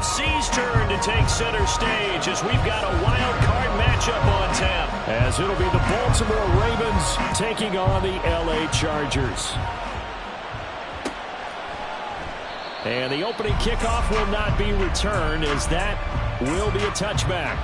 AFC's turn to take center stage as we've got a wild card matchup on tap. As it'll be the Baltimore Ravens taking on the LA Chargers. And the opening kickoff will not be returned, as that will be a touchback.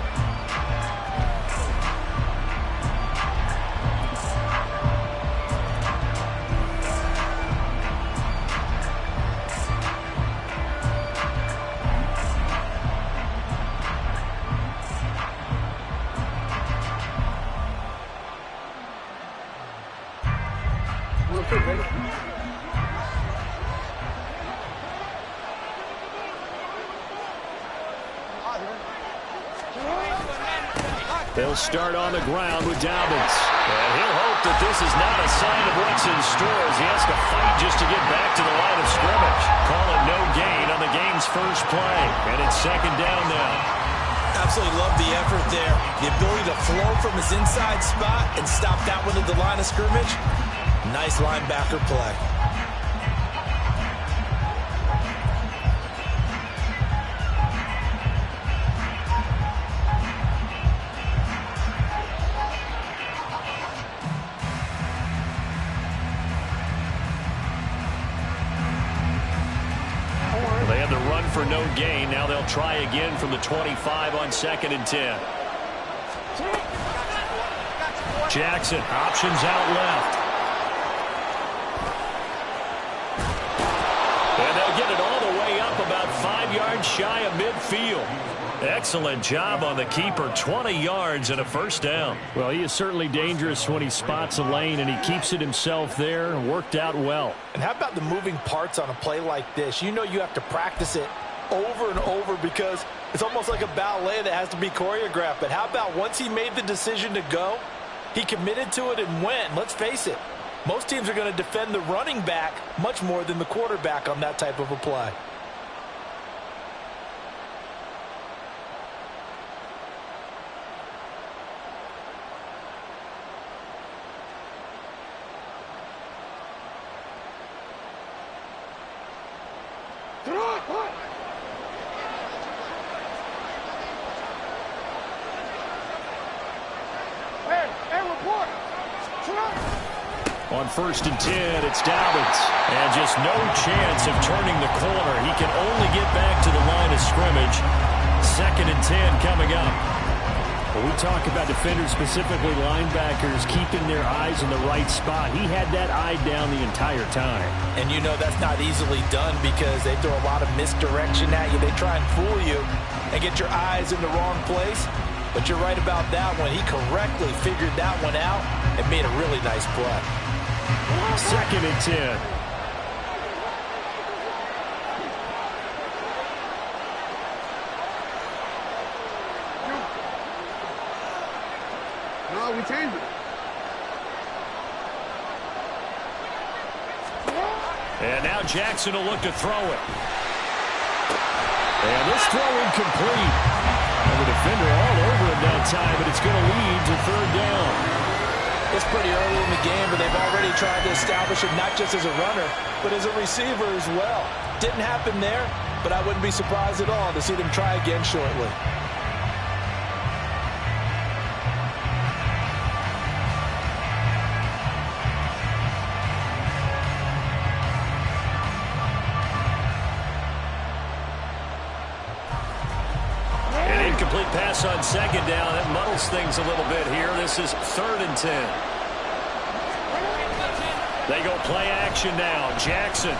They'll start on the ground with Dobbins. And he'll hope that this is not a sign of what's in store as he has to fight just to get back to the line of scrimmage. Calling no gain on the game's first play. And it's second down now. Absolutely love the effort there. The ability to flow from his inside spot and stop that one at the line of scrimmage. Nice linebacker play. For no gain. Now they'll try again from the 25 on 2nd and 10. Jackson options out left. And they'll get it all the way up about 5 yards shy of midfield. Excellent job on the keeper. 20 yards and a first down. Well, he is certainly dangerous when he spots a lane, and he keeps it himself there. Worked out well. And how about the moving parts on a play like this? You know you have to practice it over and over because it's almost like a ballet that has to be choreographed. But how about once he made the decision to go, he committed to it and went. Let's face it, most teams are going to defend the running back much more than the quarterback on that type of a play. On 1st and 10, it's Dobbins. And just no chance of turning the corner. He can only get back to the line of scrimmage. 2nd and 10 coming up. When we talk about defenders, specifically linebackers, keeping their eyes in the right spot, he had that eye down the entire time. And you know that's not easily done because they throw a lot of misdirection at you. They try and fool you and get your eyes in the wrong place. But you're right about that one. He correctly figured that one out and made a really nice play. 2nd and 10. No, we changed it. And now Jackson will look to throw it. And this throw incomplete. And the defender all over him that time, but it's going to lead to 3rd down. It's pretty early in the game, but they've already tried to establish him not just as a runner, but as a receiver as well. Didn't happen there, but I wouldn't be surprised at all to see them try again shortly. Incomplete pass on 2nd down. That muddles things a little bit here. This is 3rd and 10. They go play action now. Jackson.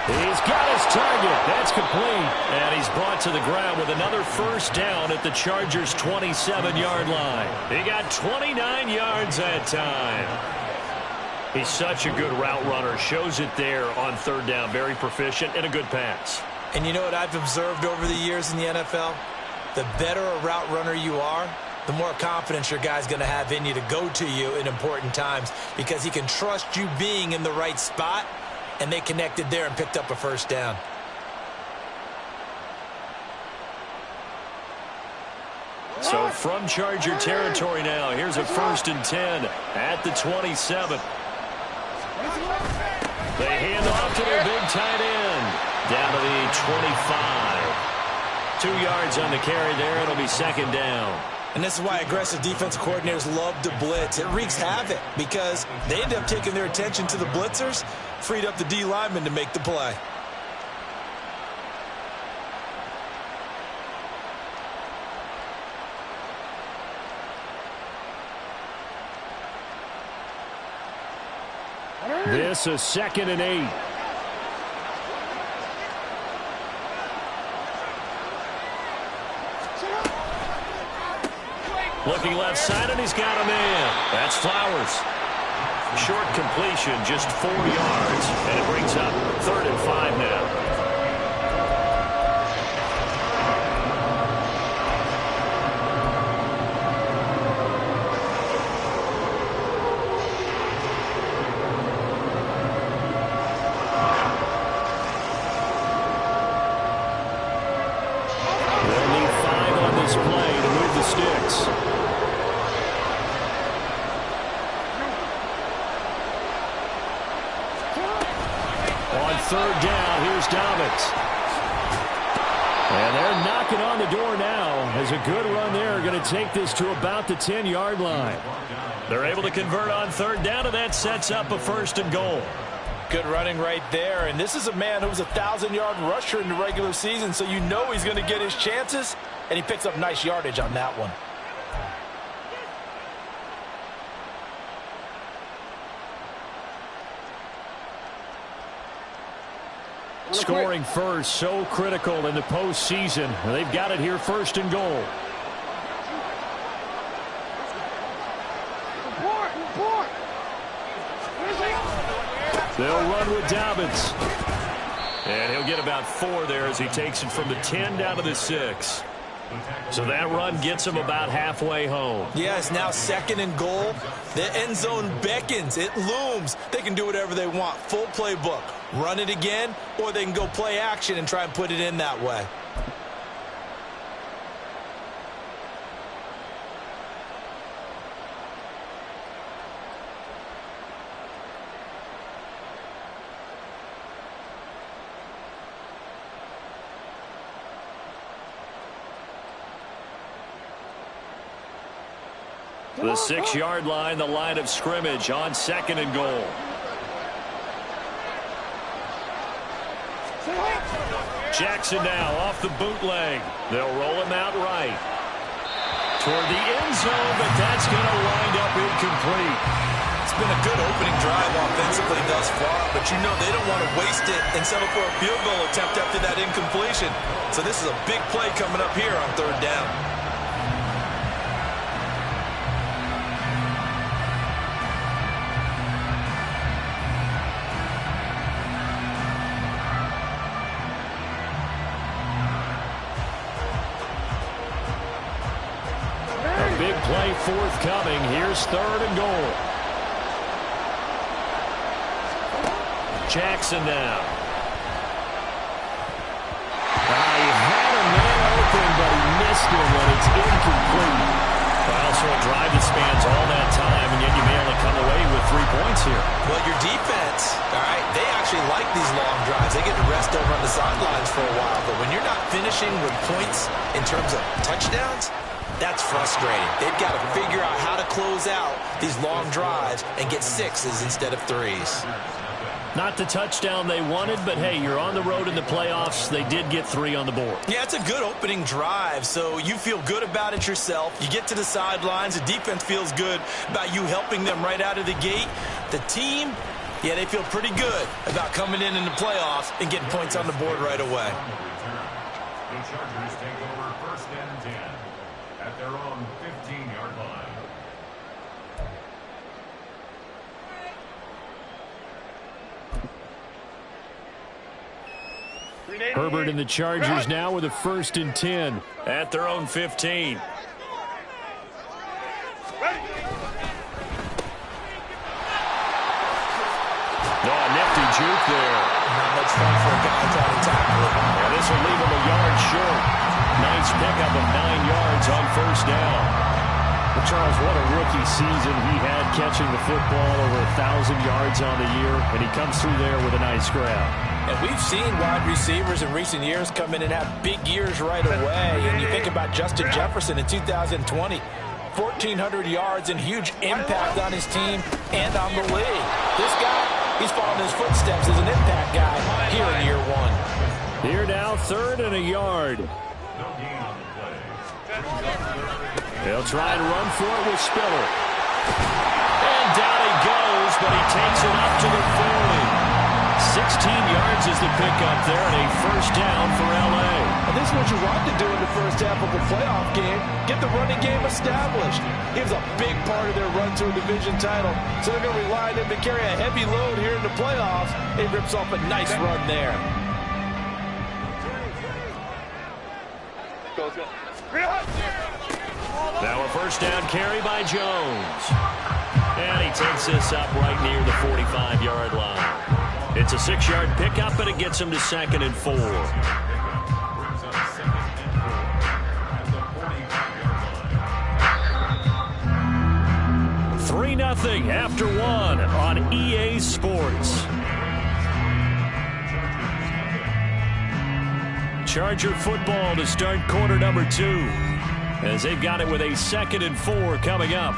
He's got his target. That's complete. And he's brought to the ground with another first down at the Chargers' 27-yard line. He got 29 yards that time. He's such a good route runner. Shows it there on 3rd down. Very proficient and a good pass. And you know what I've observed over the years in the NFL? The better a route runner you are, the more confidence your guy's going to have in you to go to you in important times because he can trust you being in the right spot, and they connected there and picked up a first down. So from Charger territory now, here's a 1st and 10 at the 27. They hand off to their big tight end. Down to the 25. 2 yards on the carry there. It'll be second down. And this is why aggressive defensive coordinators love to blitz. It wreaks havoc because they end up taking their attention to the blitzers, freed up the D lineman to make the play. This is 2nd and 8. Looking left side, and he's got a man. That's Flowers. Short completion, just 4 yards, and it brings up 3rd and 5 now. Third down, here's Dobbins. And they're knocking on the door now as a good run there. Going to take this to about the 10-yard line. They're able to convert on 3rd down, and that sets up a 1st and goal. Good running right there. And this is a man who was a 1,000-yard rusher in the regular season, so you know he's going to get his chances, and he picks up nice yardage on that one. Scoring first, so critical in the postseason. They've got it here, 1st and goal. They'll run with Dobbins. And he'll get about 4 there as he takes it from the 10 down to the 6. So that run gets him about halfway home. Yeah, it's now 2nd and goal. The end zone beckons. It looms. They can do whatever they want. Full playbook. Run it again, or they can go play action and try and put it in that way. The 6-yard line, the line of scrimmage on 2nd and goal. Jackson now off the bootleg. They'll roll him out right. Toward the end zone, but that's going to wind up incomplete. It's been a good opening drive offensively thus far, but you know they don't want to waste it and settle for a field goal attempt after that incompletion. So this is a big play coming up here on 3rd down. Play forthcoming. Here's 3rd and goal. Jackson now. He had a man open, but he missed him when it's incomplete. Well, so a drive that spans all that time, and yet you may only come away with 3 points here. Well, your defense, all right, they actually like these long drives. They get to rest over on the sidelines for a while, but when you're not finishing with points in terms of touchdowns, that's frustrating. They've got to figure out how to close out these long drives and get 6s instead of 3s. Not the touchdown they wanted, but hey, you're on the road in the playoffs. They did get 3 on the board. Yeah, it's a good opening drive, so you feel good about it yourself. You get to the sidelines. The defense feels good about you helping them right out of the gate. The team, yeah, they feel pretty good about coming in the playoffs and getting points on the board right away. The Chargers take over 1st and 10 at their own 15-yard line. Herbert and the Chargers now with a 1st and 10 at their own 15. Oh, nifty juke there. Not much fun for a guy trying to tackle it. Well, this will leave him a yard short. Nice pickup of 9 yards on 1st down. Well, Charles, what a rookie season he had catching the football, over 1,000 yards on the year, and he comes through there with a nice grab. And we've seen wide receivers in recent years come in and have big years right away. And you think about Justin Jefferson in 2020, 1,400 yards and huge impact on his team and on the league. This guy, he's following his footsteps as an impact guy here in year one. Here now, 3rd and a yard. They'll try and run for it with Spiller. And down he goes, but he takes it up to the 40. 16 yards is the pickup there, and a first down for L.A. And this is what you want to do in the first half of a playoff game. Get the running game established. He was a big part of their run to a division title, so they're going to rely on him to carry a heavy load here in the playoffs. He rips off a nice run there. Now a first down carry by Jones. And he takes this up right near the 45-yard line. It's a 6-yard pickup, and it gets him to 2nd and 4. 3-0 after 1 on EA Sports. Charger football to start quarter number 2, as they've got it with a 2nd and 4 coming up.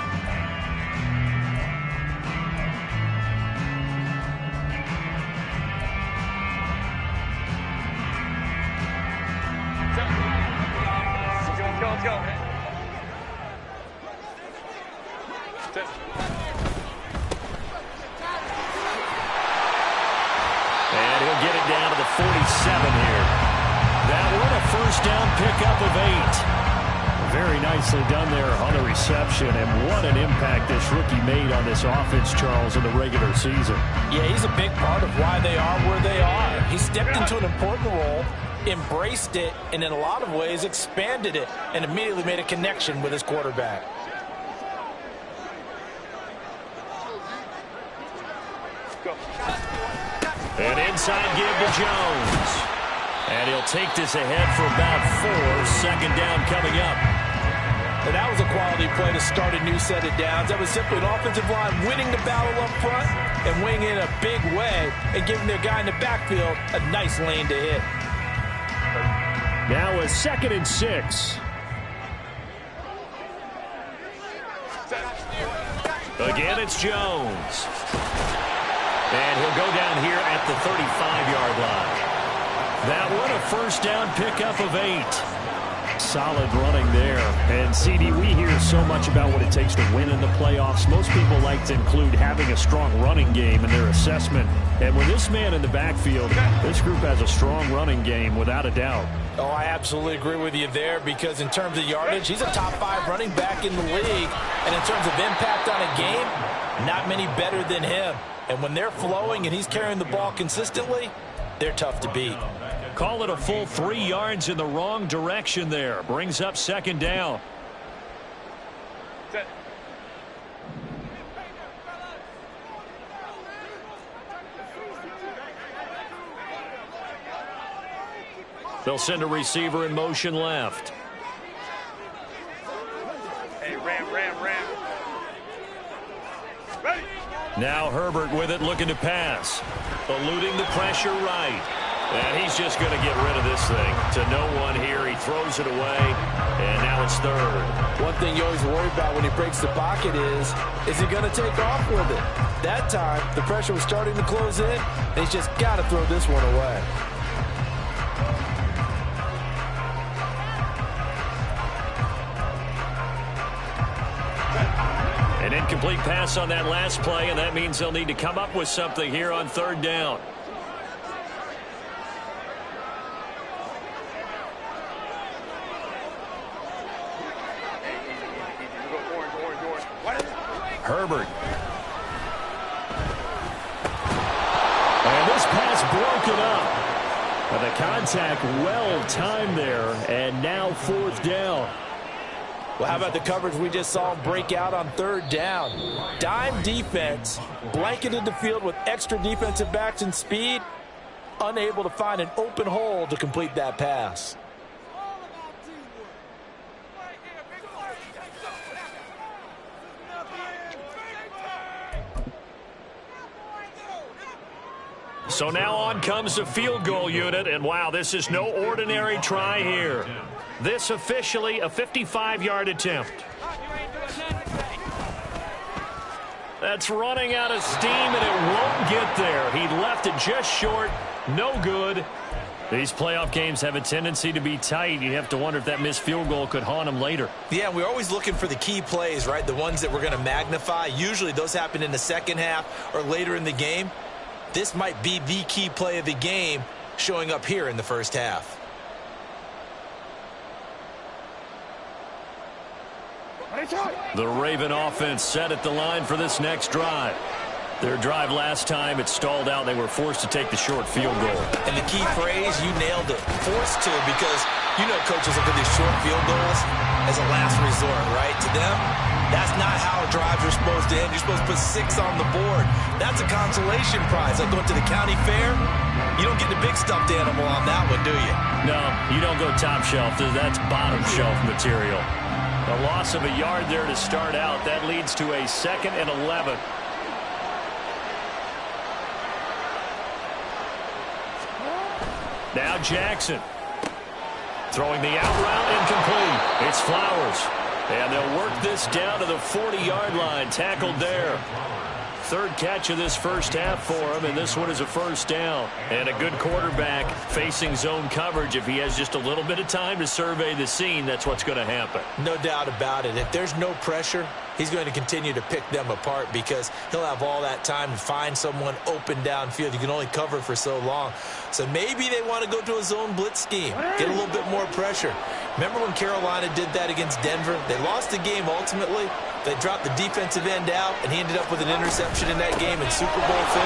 And he'll get it down to the 47 here. That one a first down pickup of 8. Very nicely done there on the reception, and what an impact this rookie made on this offense, Charles, in the regular season. Yeah, he's a big part of why they are where they are. He stepped into an important role, embraced it, and in a lot of ways expanded it, and immediately made a connection with his quarterback. An inside give to Jones. And he'll take this ahead for about 4. 2nd down coming up. And that was a quality play to start a new set of downs. That was simply an offensive line winning the battle up front and winning in a big way and giving their guy in the backfield a nice lane to hit. Now a 2nd and 6. Again, it's Jones. And he'll go down here at the 35-yard line. That one a first down pickup of 8. Solid running there. And, CD, we hear so much about what it takes to win in the playoffs. Most people like to include having a strong running game in their assessment. And with this man in the backfield, this group has a strong running game without a doubt. Oh, I absolutely agree with you there, because in terms of yardage, he's a top 5 running back in the league. And in terms of impact on a game, not many better than him. And when they're flowing and he's carrying the ball consistently, they're tough to beat. Call it a full 3 yards in the wrong direction there. Brings up 2nd down. They'll send a receiver in motion left. Hey, ram. Ready. Now Herbert with it, looking to pass. Eluding the pressure right. And he's just going to get rid of this thing. To no one here. He throws it away. And now it's 3rd. One thing you always worry about when he breaks the pocket is he going to take off with it? That time, the pressure was starting to close in, and he's just got to throw this one away. An incomplete pass on that last play, and that means they'll need to come up with something here on 3rd down. Herbert. And this pass broken up. But the contact well timed there, and now 4th down. Well, how about the coverage we just saw him break out on 3rd down? Dime defense, blanketed the field with extra defensive backs and speed, unable to find an open hole to complete that pass. So now on comes the field goal unit, and wow, this is no ordinary try here. This officially a 55-yard attempt. That's running out of steam, and it won't get there. He left it just short. No good. These playoff games have a tendency to be tight. You have to wonder if that missed field goal could haunt him later. Yeah, we're always looking for the key plays, right? The ones that we're going to magnify. Usually those happen in the second half or later in the game. This might be the key play of the game showing up here in the first half. The Raven offense set at the line for this next drive. Their drive last time, it stalled out. They were forced to take the short field goal. And the key phrase, you nailed it. Forced to, because you know coaches look at these short field goals as a last resort, right? To them, that's not how drives are supposed to end. You're supposed to put 6 on the board. That's a consolation prize. Like going to the county fair, you don't get the big stuffed animal on that one, do you? No, you don't go top shelf. That's bottom shelf material. A loss of a yard there to start out. That leads to a 2nd and 11. Now Jackson. Throwing the out route, incomplete. It's Flowers. And they'll work this down to the 40-yard line. Tackled there. 3rd catch of this first half for him, and this one is a first down. And a good quarterback facing zone coverage. If he has just a little bit of time to survey the scene, that's what's going to happen. No doubt about it. If there's no pressure, he's going to continue to pick them apart because he'll have all that time to find someone open downfield. You can only cover for so long. So maybe they want to go to a zone blitz scheme, get a little bit more pressure. Remember when Carolina did that against Denver? They lost the game ultimately. They dropped the defensive end out, and he ended up with an interception in that game in Super Bowl 50.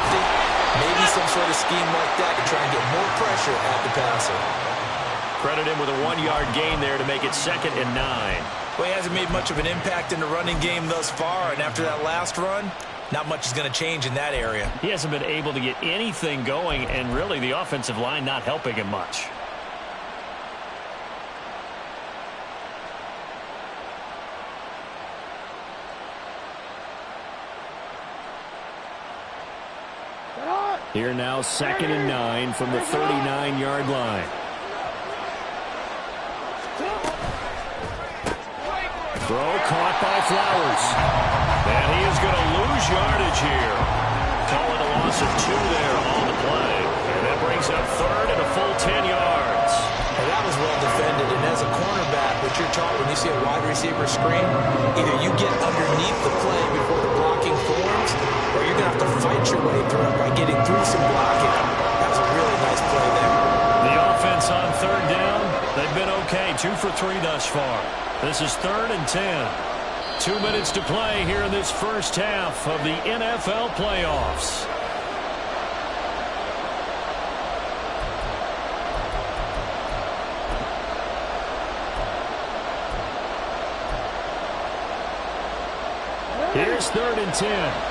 Maybe some sort of scheme like that to try and get more pressure at the passer. Credit him with a 1-yard gain there to make it 2nd and 9. Well, he hasn't made much of an impact in the running game thus far, and after that last run, not much is going to change in that area. He hasn't been able to get anything going, and really the offensive line not helping him much. Here now, 2nd and 9 from the 39-yard line. Throw caught by Flowers. And he is going to lose yardage here. Calling a loss of 2 there on the play. And that brings up 3rd and a full 10 yards. And that was well defended. And as a cornerback, what you're taught when you see a wide receiver screen, either you get underneath the play before the blocking forms, or you're going to have to fight your way through it by getting through some blocking. That was a really nice play there. The offense on 3rd down, they've been okay. 2 for 3 thus far. This is 3rd and 10. 2 minutes to play here in this first half of the NFL playoffs. Here's 3rd and 10.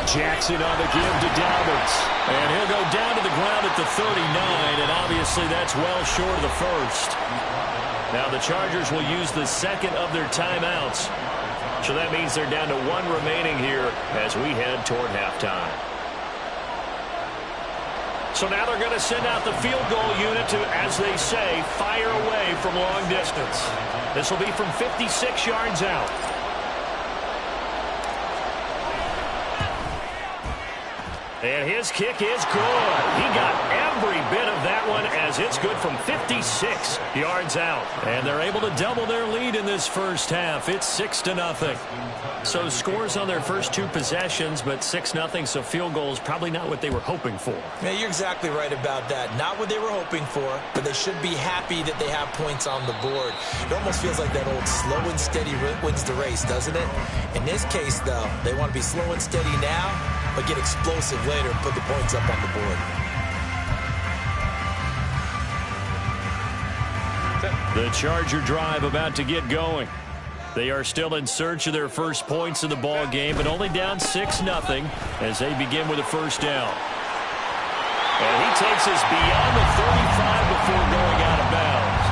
Jackson on the give to Dobbins. And he'll go down to the ground at the 39, and obviously that's well short of the first. Now the Chargers will use the 2nd of their timeouts. So that means they're down to 1 remaining here as we head toward halftime. So now they're going to send out the field goal unit to, as they say, fire away from long distance. This will be from 56 yards out. And his kick is good. He got every bit of that one as it's good from 56 yards out. And they're able to double their lead in this first half. It's 6-0. So scores on their first 2 possessions, but 6-0, so field goals probably not what they were hoping for. Yeah, you're exactly right about that. Not what they were hoping for, but they should be happy that they have points on the board. It almost feels like that old slow and steady wins the race, doesn't it? In this case, though, they want to be slow and steady now, but get explosive later and put the points up on the board. The Charger drive about to get going. They are still in search of their first points in the ball game, but only down 6-0 as they begin with a first down. And he takes us beyond the 35 before going out of bounds.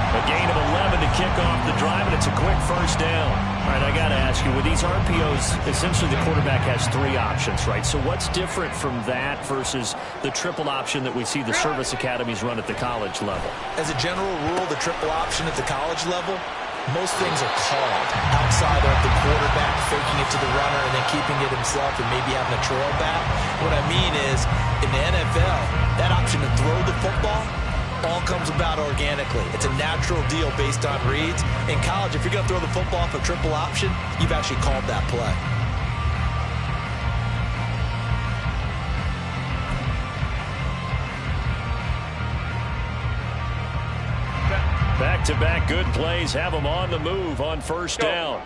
A gain of 11 to kick off the drive, and it's a quick first down. All right, I got to ask you, with these RPOs, essentially the quarterback has 3 options, right? So what's different from that versus the triple option that we see the service academies run at the college level? As a general rule, the triple option at the college level, most things are called outside of the quarterback faking it to the runner and then keeping it himself and maybe having a trail back. What I mean is, in the NFL, that option to throw the football all comes about organically. It's a natural deal based on reads. In college, if you're going to throw the football for triple option, you've actually called that play. Back-to-back good plays have them on the move on first down.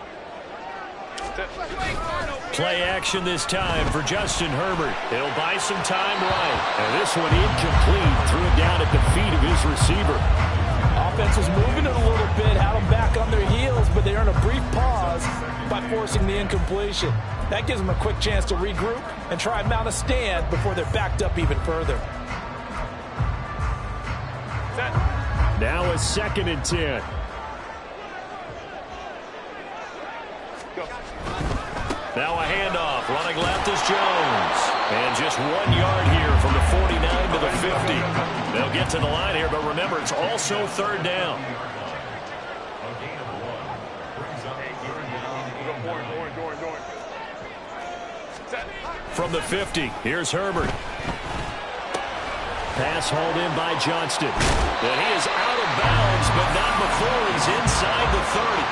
Play action this time for Justin Herbert. He'll buy some time right. And this one incomplete. Threw it down at the feet of his receiver. Offense was moving it a little bit, had them back on their heels, but they earned a brief pause by forcing the incompletion. That gives them a quick chance to regroup and try and mount a stand before they're backed up even further. Now a 2nd and 10. Now a handoff. Running left is Jones. And just 1 yard here from the 49 to the 50. They'll get to the line here, but remember, it's also 3rd down. From the 50, here's Herbert. Pass hauled in by Johnston. And he is out of bounds, but not before he's inside the 30.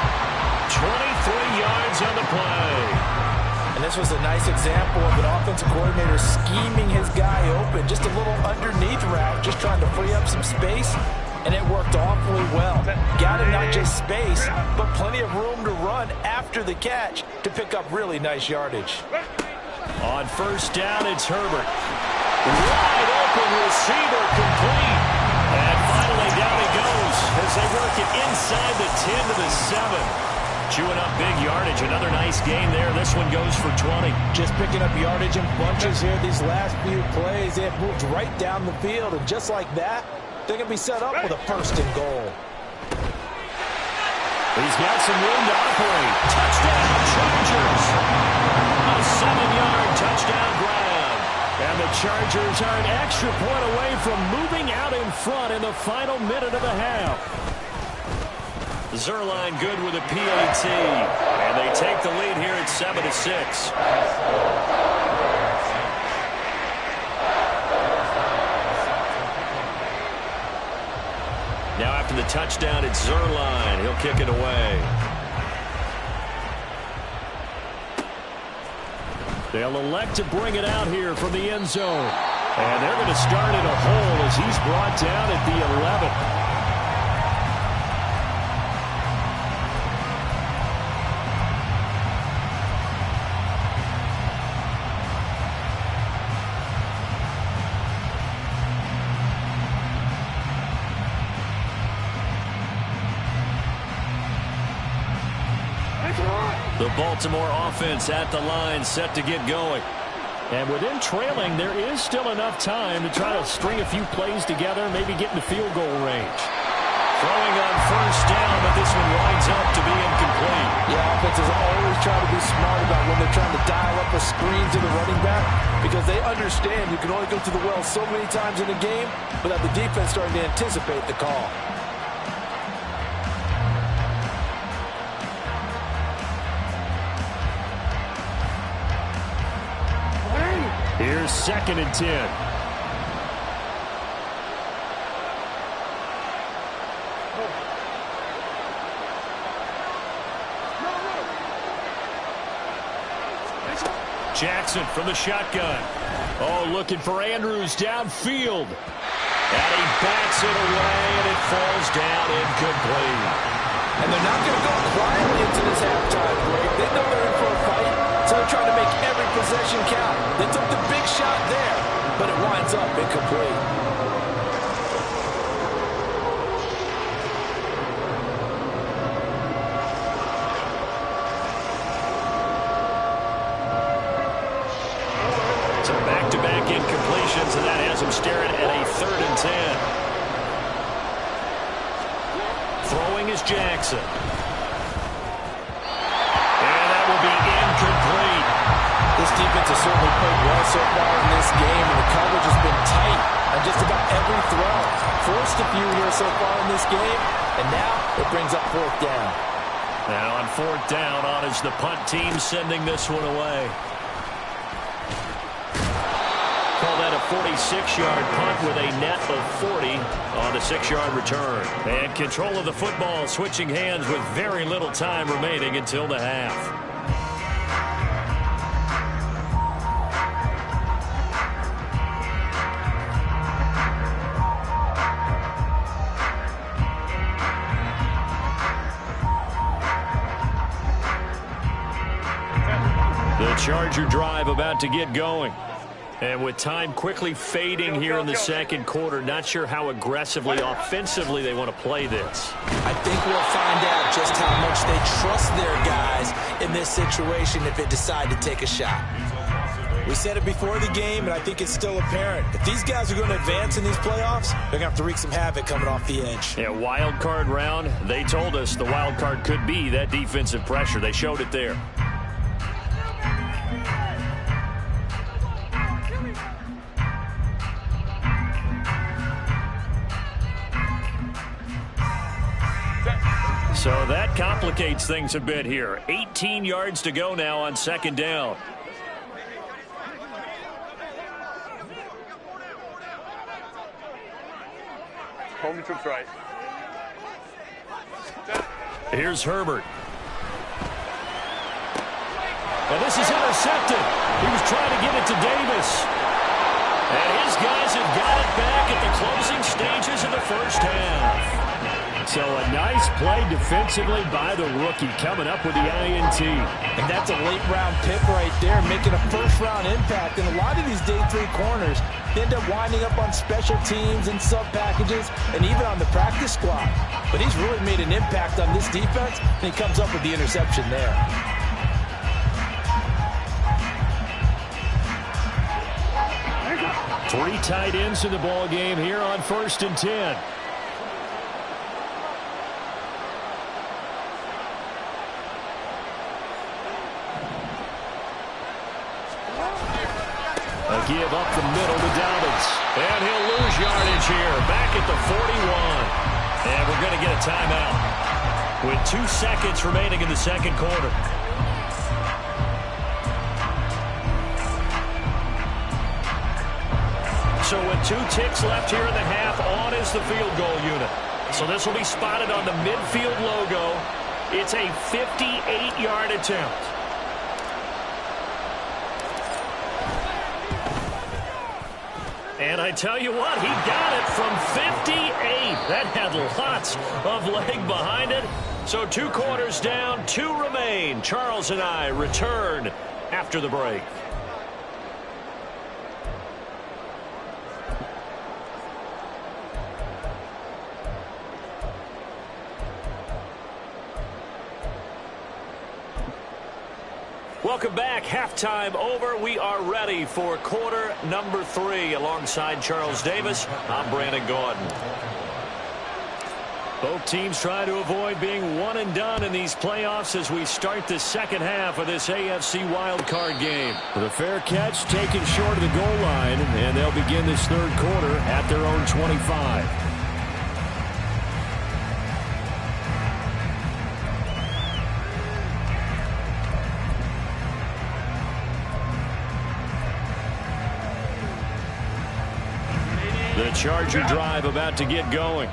23 yards on the play. And this was a nice example of an offensive coordinator scheming his guy open. Just a little underneath route, just trying to free up some space, and it worked awfully well. Got him not just space, but plenty of room to run after the catch to pick up really nice yardage. On first down, it's Herbert. Wide open receiver complete. And finally down he goes as they work it inside the 10 to the 7. Chewing up big yardage. Another nice gain there. This one goes for 20. Just picking up yardage in bunches here these last few plays. They have moved right down the field, and just like that, they're going to be set up with a 1st and goal. He's got some room to operate. Touchdown, Chargers. A 7-yard touchdown grab. And the Chargers are an extra point away from moving out in front in the final minute of the half. Zuerlein good with a PAT. And they take the lead here at 7-6. Now after the touchdown, it's Zuerlein. He'll kick it away. They'll elect to bring it out here from the end zone. And they're going to start in a hole as he's brought down at the 11. The Baltimore offense at the line, set to get going. And within trailing, there is still enough time to try to string a few plays together, maybe get into field goal range. Throwing on first down, but this one winds up to be incomplete. Yeah, offenses always try to be smart about when they're trying to dial up a screen to the running back, because they understand you can only go to the well so many times in a game without the defense starting to anticipate the call. Here's 2nd and 10. Jackson from the shotgun. Oh, looking for Andrews downfield. And he bats it away, and it falls down incomplete. And they're not going to go quietly into this halftime break. They know they're in for a fight, so they're trying to make every possession count. They took the big shot there, but it winds up incomplete. So back-to-back incompletions, and that has him him staring at a 3rd and 10. Throwing is Jackson. And that will be incomplete. This defense has certainly played well so far in this game, and the coverage has been tight on just about every throw. Forced a few here so far in this game, and now it brings up 4th down. Now on 4th down, on is the punt team sending this one away. Call that a 46-yard punt with a net of 40 on a 6-yard return. And control of the football switching hands with very little time remaining until the half. The Charger drive about to get going. And with time quickly fading here in the second quarter, not sure how aggressively, offensively they want to play this. I think we'll find out just how much they trust their guys in this situation if they decide to take a shot. We said it before the game, and I think it's still apparent. If these guys are going to advance in these playoffs, they're going to have to wreak some havoc coming off the edge. Yeah, wild card round, they told us the wild card could be that defensive pressure. They showed it there. So that complicates things a bit here. 18 yards to go now on 2nd down. Home troops right. Here's Herbert. And this is intercepted. He was trying to get it to Davis. And his guys have got it back at the closing stages of the first half. So a nice play defensively by the rookie coming up with the INT. And that's a late-round pick right there, making a first-round impact. And a lot of these day 3 corners end up winding up on special teams and sub-packages and even on the practice squad. But he's really made an impact on this defense, and he comes up with the interception there. Three tight ends in the ball game here on 1st and 10. A give up the middle to Dobbins. And he'll lose yardage here. Back at the 41. And we're going to get a timeout with 2 seconds remaining in the second quarter. So with 2 ticks left here in the half, on is the field goal unit. So this will be spotted on the midfield logo. It's a 58-yard attempt. And I tell you what, he got it from 58. That had lots of leg behind it. So 2 quarters down, 2 remain. Charles and I return after the break. Welcome back. Halftime over. We are ready for quarter number 3. Alongside Charles Davis, I'm Brandon Gaudin. Both teams try to avoid being one and done in these playoffs as we start the second half of this AFC wildcard game. The fair catch taken short of the goal line, and they'll begin this third quarter at their own 25. The Charger drive about to get going.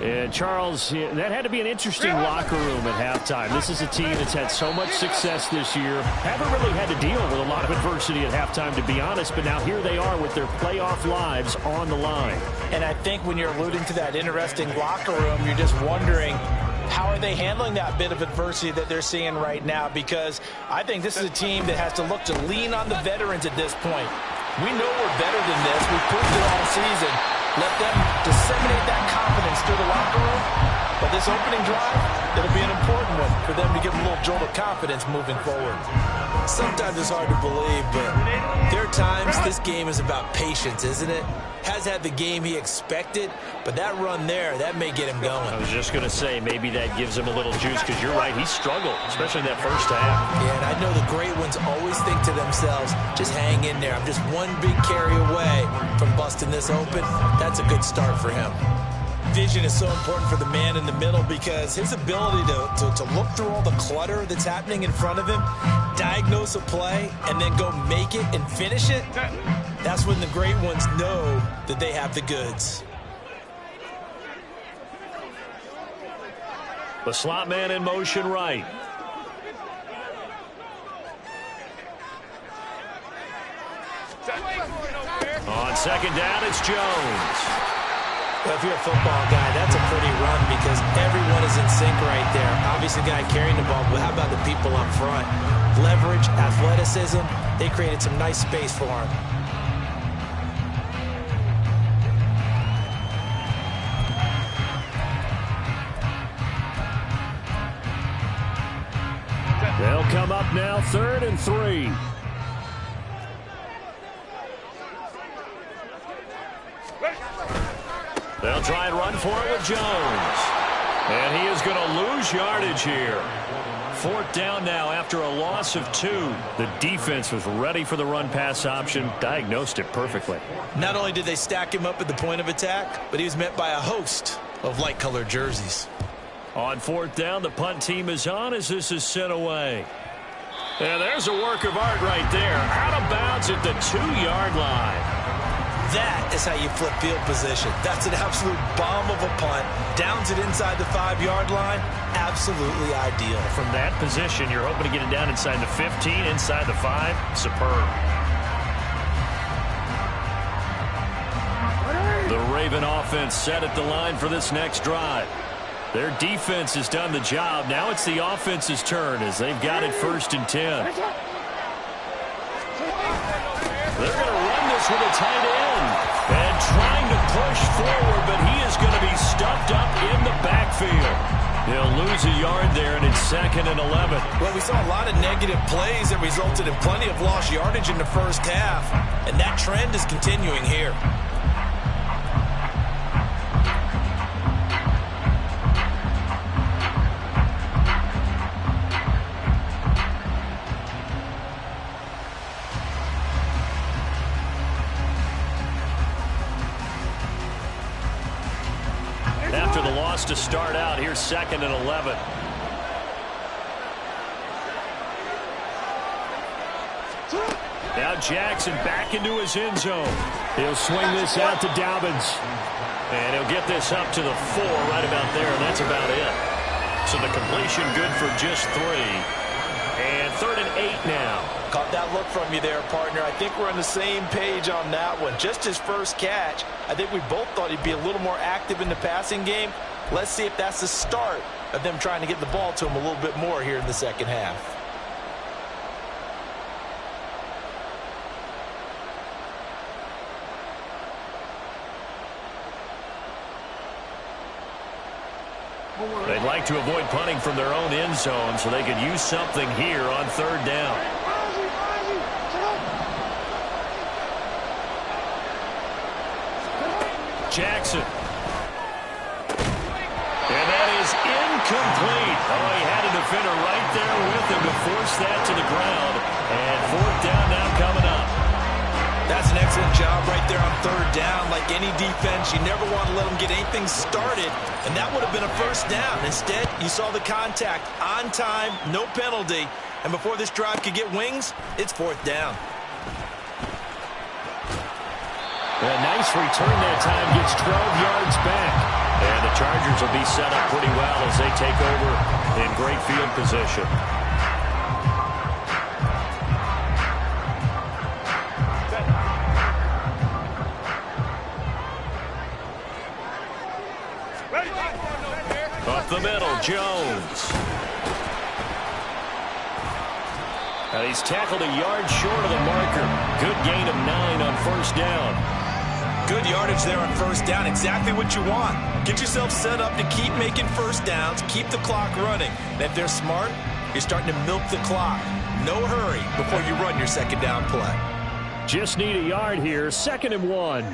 And Charles, that had to be an interesting locker room at halftime. This is a team that's had so much success this year. Haven't really had to deal with a lot of adversity at halftime, to be honest. But now here they are with their playoff lives on the line. And I think when you're alluding to that interesting locker room, you're just wondering, how are they handling that bit of adversity that they're seeing right now? Because I think this is a team that has to look to lean on the veterans at this point. We know we're better than this. We've proved it all season. Let them disseminate that confidence through the locker room. But this opening drive, it'll be an important one for them to give them a little jolt of confidence moving forward. Sometimes it's hard to believe, but there are times this game is about patience, isn't it? Has had the game he expected, but that run there, that may get him going. I was just going to say, maybe that gives him a little juice, because you're right, he struggled, especially in that first half. Yeah, and I know the great ones always think to themselves, just hang in there. I'm just one big carry away from busting this open. That's a good start for him. Vision is so important for the man in the middle because his ability to look through all the clutter that's happening in front of him, diagnose a play, and then go make it and finish it, that's when the great ones know that they have the goods. The slot man in motion right. On second down, it's Jones. Well, if you're a football guy, that's a pretty run because everyone is in sync right there. Obviously, the guy carrying the ball, but how about the people up front? Leverage, athleticism, they created some nice space for him. They'll come up now, 3rd and 3. They'll try and run for it with Jones. And he is going to lose yardage here. 4th down now after a loss of 2. The defense was ready for the run-pass option, diagnosed it perfectly. Not only did they stack him up at the point of attack, but he was met by a host of light-colored jerseys. On 4th down, the punt team is on as this is sent away. And there's a work of art right there. Out of bounds at the 2-yard line. That is how you flip field position. That's an absolute bomb of a punt. Downs it inside the 5-yard line. Absolutely ideal. From that position, you're hoping to get it down inside the 15, inside the 5. Superb. The Raven offense set at the line for this next drive. Their defense has done the job. Now it's the offense's turn as they've got it 1st and 10. They're going to run this with a tight end. And trying to push forward, but he is going to be stuffed up in the backfield. He'll lose a yard there, and it's 2nd and 11. Well, we saw a lot of negative plays that resulted in plenty of lost yardage in the first half. And that trend is continuing here. To start out, here's 2nd and 11. Now Jackson back into his end zone. He'll swing this out to Dobbins. And he'll get this up to the 4 right about there, and that's about it. So the completion good for just 3. And 3rd and 8 now. Caught that look from you there, partner. I think we're on the same page on that one. Just his first catch, I think we both thought he'd be a little more active in the passing game. Let's see if that's the start of them trying to get the ball to him a little bit more here in the second half. They'd like to avoid punting from their own end zone so they could use something here on 3rd down. Jackson. And that is incomplete. Oh, he had a defender right there with him to force that to the ground. And 4th down now coming up. That's an excellent job right there on 3rd down. Like any defense, you never want to let them get anything started. And that would have been a 1st down. Instead, you saw the contact on time, no penalty. And before this drive could get wings, it's 4th down. A nice return that time, gets 12 yards back. And the Chargers will be set up pretty well as they take over in great field position. Up the middle, Jones. And he's tackled a yard short of the marker. Good gain of 9 on 1st down. Good yardage there on 1st down. Exactly what you want. Get yourself set up to keep making 1st downs, keep the clock running. And if they're smart, you're starting to milk the clock. No hurry before you run your second down play. Just need a yard here. 2nd and 1.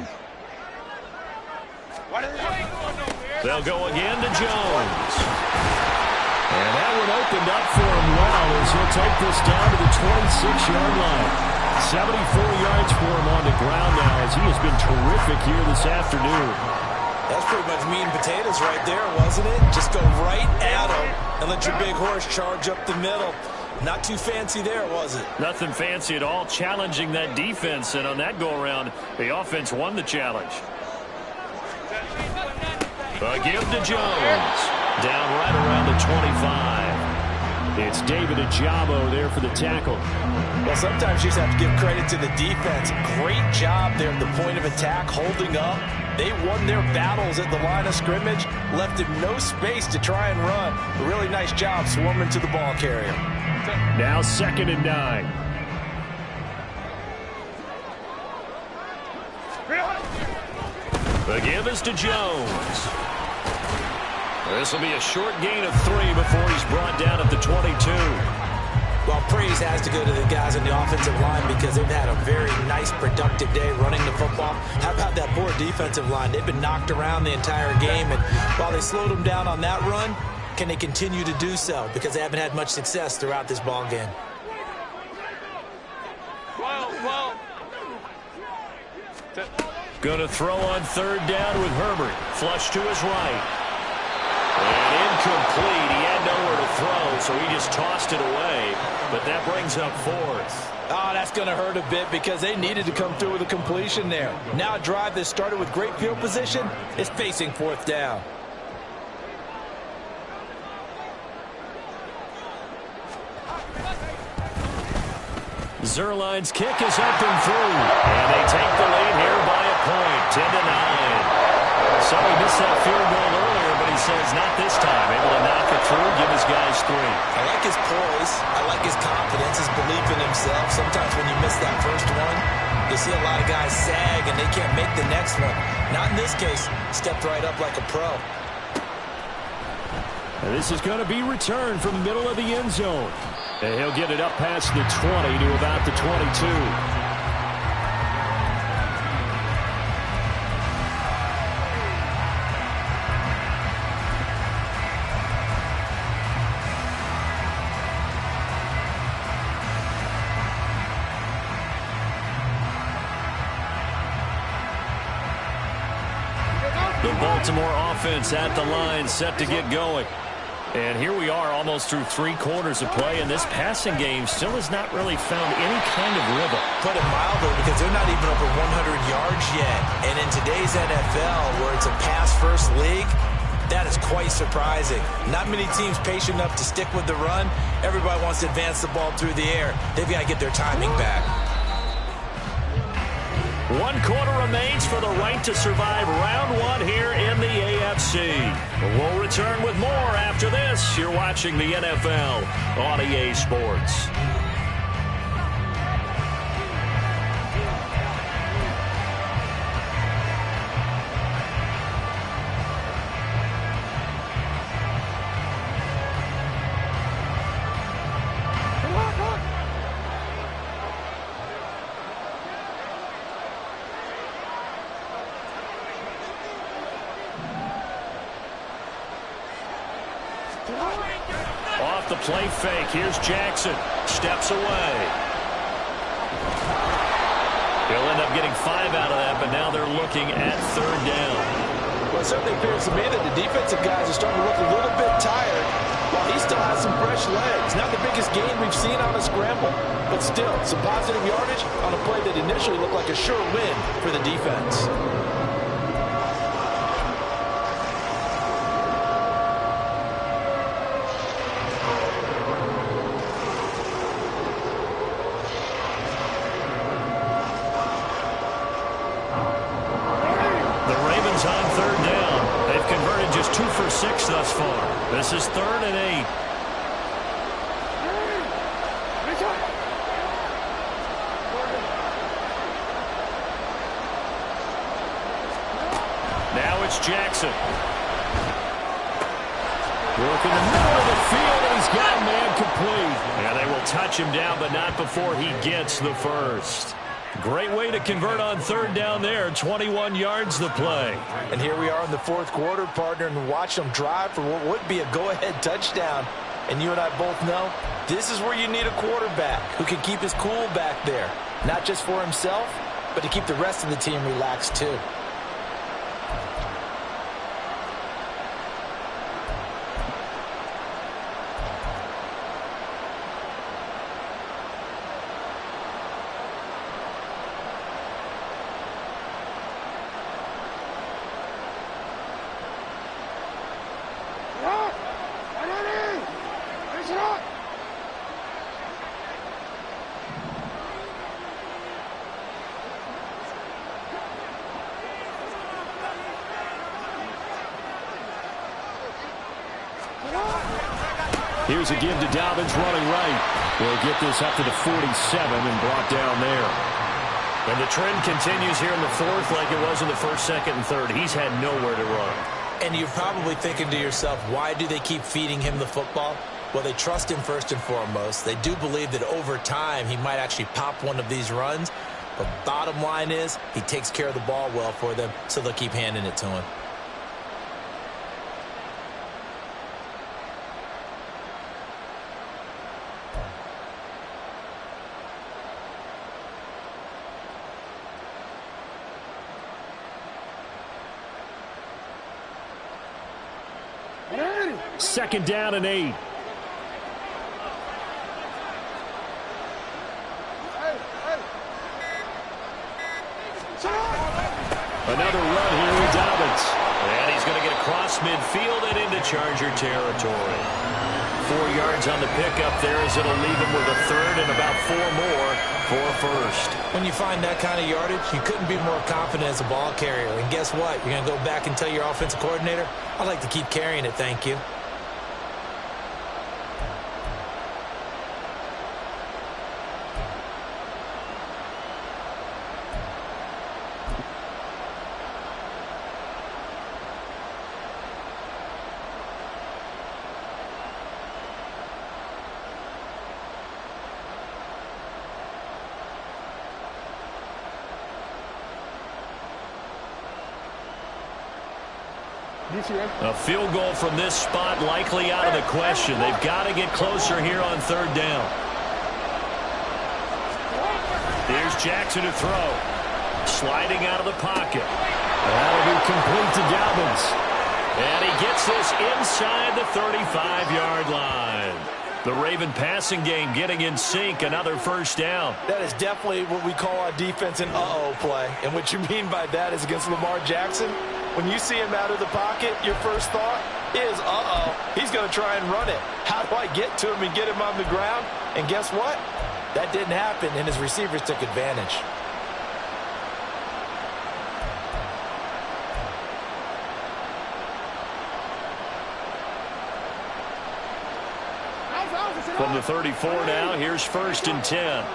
They'll go again to Jones. And that one opened up for him well as he'll take this down to the 26-yard line. 74 yards for him on the ground now as he has been terrific here this afternoon. That's pretty much meat and potatoes right there, wasn't it? Just go right at him and let your big horse charge up the middle. Not too fancy there, was it? Nothing fancy at all, challenging that defense. And on that go-around, the offense won the challenge. A give to Jones. Down right around the 25. It's David Ojabo there for the tackle. Well, sometimes you just have to give credit to the defense. Great job there at the point of attack, holding up. They won their battles at the line of scrimmage, left him no space to try and run. A really nice job swarming to the ball carrier. Now 2nd and 9. The give is to Jones. This will be a short gain of 3 before he's brought down at the 22. Well, praise has to go to the guys on the offensive line because they've had a very nice, productive day running the football. How about that poor defensive line? They've been knocked around the entire game, and while they slowed them down on that run, can they continue to do so? Because they haven't had much success throughout this ball game. Going to throw on 3rd down with Herbert. Flush to his right. And incomplete. He had nowhere to throw, so he just tossed it away. But that brings up 4th. Oh, that's going to hurt a bit because they needed to come through with a completion there. Now a drive that started with great field position is facing 4th down. Zuerlein's kick is up and through. And they take the lead here by a point, 10-9. So he missed that field goal earlier, but he says not this time. Able to knock it through, give his guys 3. I like his poise. I like his confidence, his belief in himself. Sometimes when you miss that first one, you see a lot of guys sag and they can't make the next one. Not in this case. Stepped right up like a pro. And this is going to be returned from the middle of the end zone. And he'll get it up past the 20 to about the 22. The Baltimore offense at the line, set to get going. And here we are almost through 3 quarters of play, and this passing game still has not really found any kind of rhythm. Put it mildly, because they're not even over 100 yards yet. And in today's NFL, where it's a pass-first league, that is quite surprising. Not many teams patient enough to stick with the run. Everybody wants to advance the ball through the air. They've got to get their timing back. 1 quarter remains for the right to survive round 1 here in the AFC. We'll return with more after this. You're watching the NFL on EA Sports. Off the play fake. Here's Jackson. Steps away. He'll end up getting 5 out of that, but now they're looking at 3rd down. Well, it certainly appears to me that the defensive guys are starting to look a little bit tired while he still has some fresh legs. Not the biggest gain we've seen on a scramble, but still some positive yardage on a play that initially looked like a sure win for the defense. On 3rd down. They've converted just 2 for 6 thus far. This is 3rd and 8. Now it's Jackson. Work in the middle of the field, and he's got a man complete. And they will touch him down, but not before he gets the first. Great way to convert on third down there. 21 yards the play. And here we are in the fourth quarter, partner, and watch them drive for what would be a go-ahead touchdown. And you and I both know this is where you need a quarterback who can keep his cool back there. Not just for himself, but to keep the rest of the team relaxed too. Here's a give to Dobbins running right. We'll get this up to the 47 and brought down there. And the trend continues here in the fourth like it was in the first, second, and third. He's had nowhere to run. And you're probably thinking to yourself, why do they keep feeding him the football? Well, they trust him first and foremost. They do believe that over time he might actually pop one of these runs. But bottom line is he takes care of the ball well for them, so they'll keep handing it to him. Second down and 8. Another run here with Dobbins. And he's going to get across midfield and into Charger territory. 4 yards on the pickup there as it'll leave him with a third and about 4 more for a first. When you find that kind of yardage, you couldn't be more confident as a ball carrier. And guess what? You're going to go back and tell your offensive coordinator, I'd like to keep carrying it, thank you. A field goal from this spot likely out of the question. They've got to get closer here on third down. Here's Jackson to throw. Sliding out of the pocket. That'll be complete to Dobbins. And he gets this inside the 35-yard line. The Raven passing game getting in sync. Another first down. That is definitely what we call our defense an uh-oh play. And what you mean by that is against Lamar Jackson, when you see him out of the pocket, your first thought is, uh-oh, he's going to try and run it. How do I get to him and get him on the ground? And guess what? That didn't happen, and his receivers took advantage. From the 34 now, here's first and 10.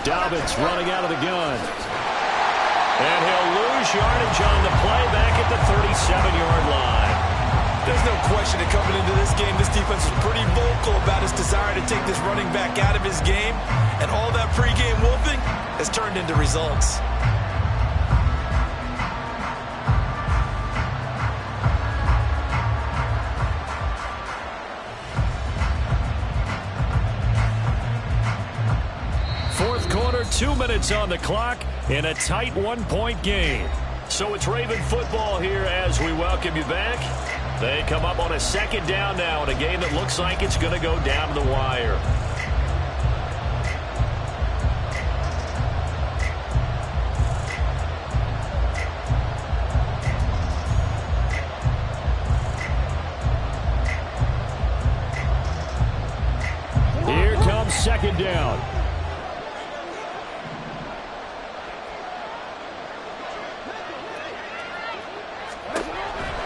Dobbins running out of the gun. And he'll lose yardage on the play back at the 37-yard line. There's no question that coming into this game, this defense was pretty vocal about its desire to take this running back out of his game. And all that pregame wolfing has turned into results. Fourth quarter, 2 minutes on the clock in a tight one-point game. So it's Raven football here as we welcome you back. They come up on a second down now in a game that looks like it's going to go down to the wire. Here comes second down.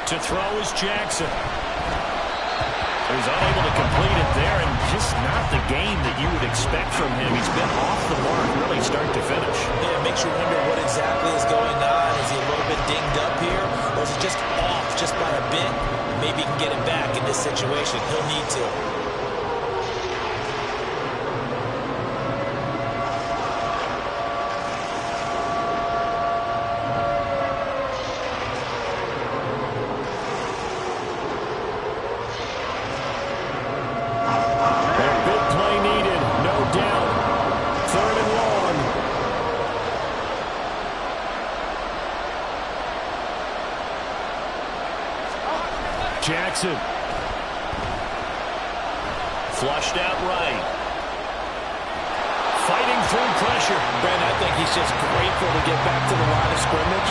To throw is Jackson. He's unable to complete it there, and just not the game that you would expect from him. He's been off the mark really start to finish. Yeah, it makes you wonder what exactly is going on. Is he a little bit dinged up here, or is he just off just by a bit? Maybe he can get it back in this situation. He'll need to. Jackson. Flushed out right. Fighting through pressure. Ben, I think he's just grateful to get back to the line of scrimmage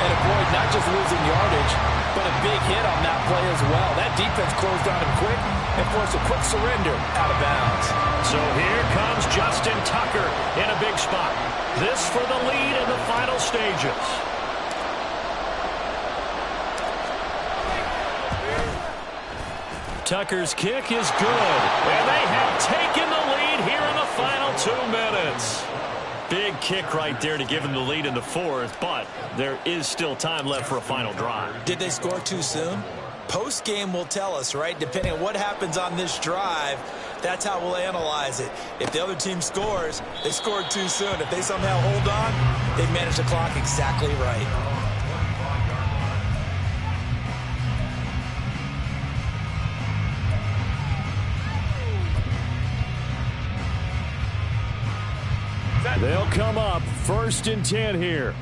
and avoid not just losing yardage, but a big hit on that play as well. That defense closed on him quick and forced a quick surrender out of bounds. So here comes Justin Tucker in a big spot. This for the lead in the final stages. Tucker's kick is good, and they have taken the lead here in the final 2 minutes. Big kick right there to give them the lead in the fourth, but there is still time left for a final drive. Did they score too soon? Post-game will tell us, right? Depending on what happens on this drive, that's how we'll analyze it. If the other team scores, they scored too soon. If they somehow hold on, they've managed the clock exactly right. They'll come up 1st and 10 here.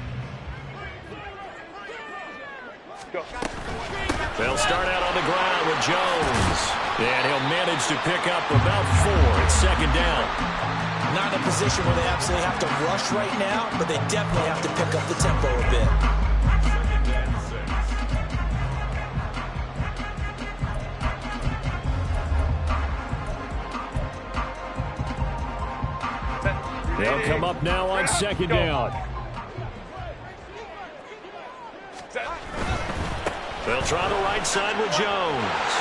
They'll start out on the ground with Jones. And he'll manage to pick up about 4. It's 2nd down. Not in a position where they absolutely have to rush right now, but they definitely have to pick up the tempo a bit. They'll come up now on 2nd down. They'll try the right side with Jones.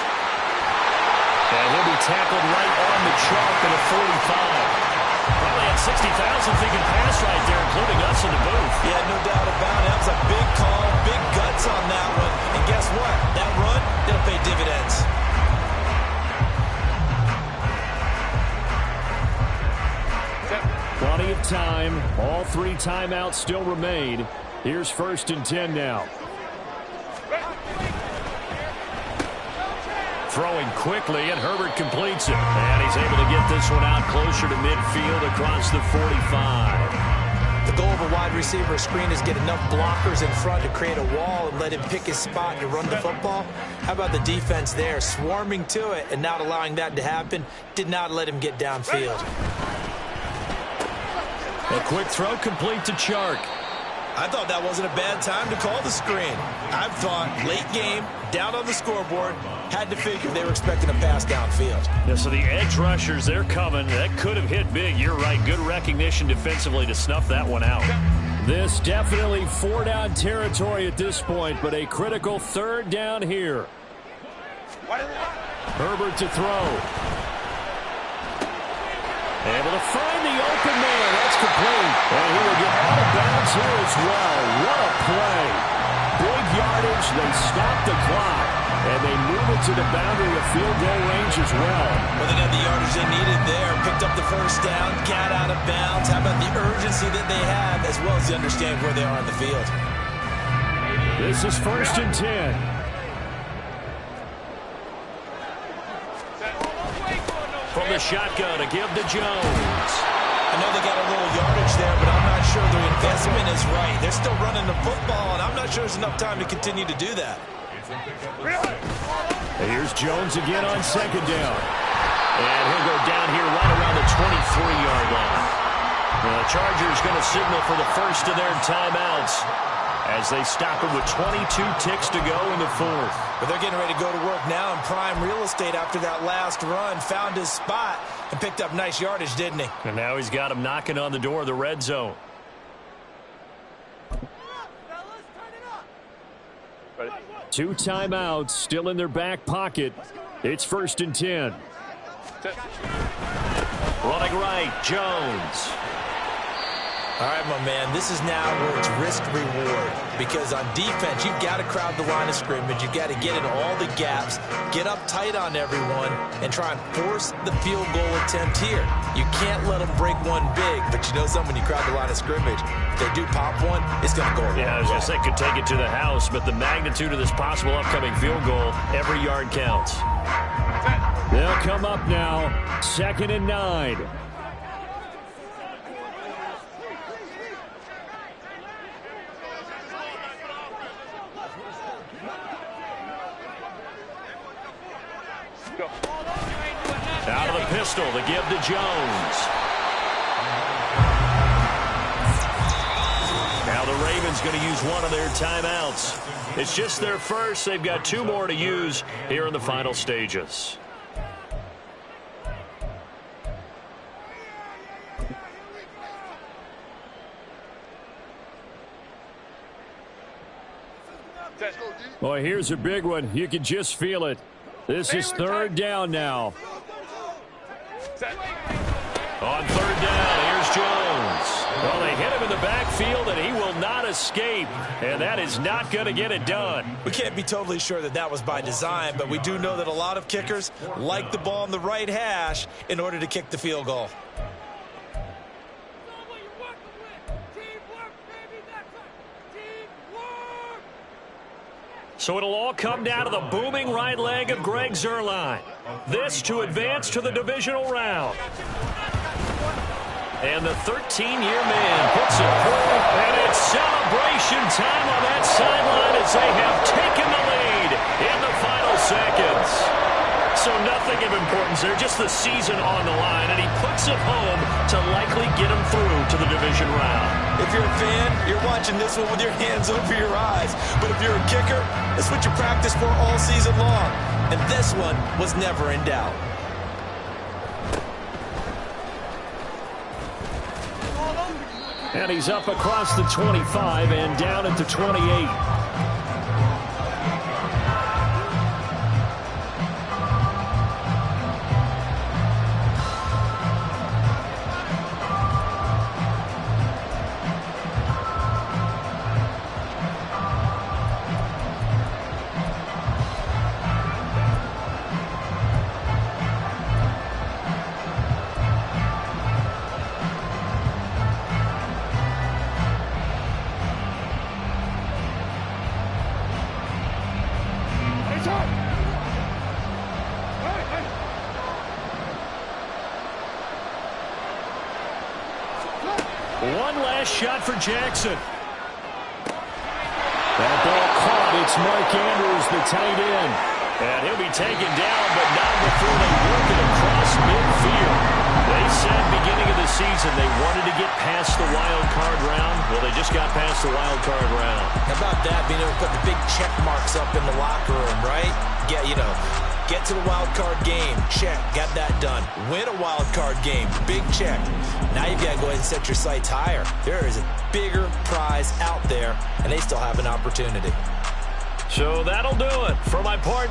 And he'll be tackled right on the chalk at a 45. Probably had 60,000 thinking pass right there, including us in the booth. Yeah, no doubt about it. That was a big call, big guts on that one. And guess what? That run, it'll pay dividends. Plenty of time. All 3 timeouts still remain. Here's 1st and 10 now. Throwing quickly, and Herbert completes it. And he's able to get this one out closer to midfield across the 45. The goal of a wide receiver screen is get enough blockers in front to create a wall and let him pick his spot to run the football. How about the defense there, swarming to it and not allowing that to happen? Did not let him get downfield. A quick throw complete to Chark. I thought that wasn't a bad time to call the screen. I thought late game, down on the scoreboard, had to figure they were expecting a pass downfield. Yeah, so the edge rushers, they're coming. That could have hit big. You're right. Good recognition defensively to snuff that one out. This definitely 4-down territory at this point, but a critical 3rd down here. Herbert to throw. Able to find the open man. That's complete. And he will get out of bounds here as well. What a play. Big yardage. They stop the clock. And they move it to the boundary of field goal range as well. Well, they got the yardage they needed there. Picked up the 1st down. Got out of bounds. How about the urgency that they have, as well as the understanding where they are on the field. This is 1st and 10. From the shotgun to give to Jones. I know they got a little yardage there, but I'm not sure their investment is right. They're still running the football, and I'm not sure there's enough time to continue to do that. And here's Jones again on 2nd down. And he'll go down here right around the 23-yard line. The Chargers going to signal for the first of their timeouts as they stop it with 22 ticks to go in the 4th. But they're getting ready to go to work now in prime real estate after that last run. Found his spot and picked up nice yardage, didn't he? And now he's got him knocking on the door of the red zone. Ready? 2 timeouts still in their back pocket. It's 1st and 10. Set. Running right, Jones. All right, my man, this is now where it's risk-reward. Because on defense, you've got to crowd the line of scrimmage. You've got to get in all the gaps, get up tight on everyone, and try and force the field goal attempt here. You can't let them break one big, but you know something, when you crowd the line of scrimmage, if they do pop one, it's going to go a long way. Yeah, I was going to say, could take it to the house, but the magnitude of this possible upcoming field goal, every yard counts. They'll come up now, 2nd and 9. Go. Out of the pistol to give to Jones. Now the Ravens going to use one of their timeouts. It's just their first. They've got 2 more to use here in the final stages. Set. Boy, here's a big one. You can just feel it. This is 3rd down now. Set. On 3rd down, here's Jones. Well, they hit him in the backfield, and he will not escape. And that is not going to get it done. We can't be totally sure that that was by design, but we do know that a lot of kickers like the ball in the right hash in order to kick the field goal. So it'll all come down to the booming right leg of Greg Zuerlein. This to advance to the divisional round. And the 13-year man puts it through, and it's celebration time on that sideline as they have taken the lead in the final seconds. So nothing of importance there, just the season on the line, and he puts it home to likely get him through to the division round. If you're a fan, you're watching this one with your hands over your eyes. But if you're a kicker, that's what you practice for all season long. And this one was never in doubt. And he's up across the 25 and down at the 28. One last shot for Jackson. That ball caught. It's Mark Andrews, the tight end. And he'll be taken down, but not before they work it across midfield. They said beginning of the season they wanted to get past the wild card round. Well, they just got past the wild card round. How about that, being able to put the big check marks up in the locker room, right? Get to the wild card game. Check. Got that done. Win a wild card game. Big check. Now you've got to go ahead and set your sights higher. There is a bigger prize out there, and they still have an opportunity. So that'll do it for my partner.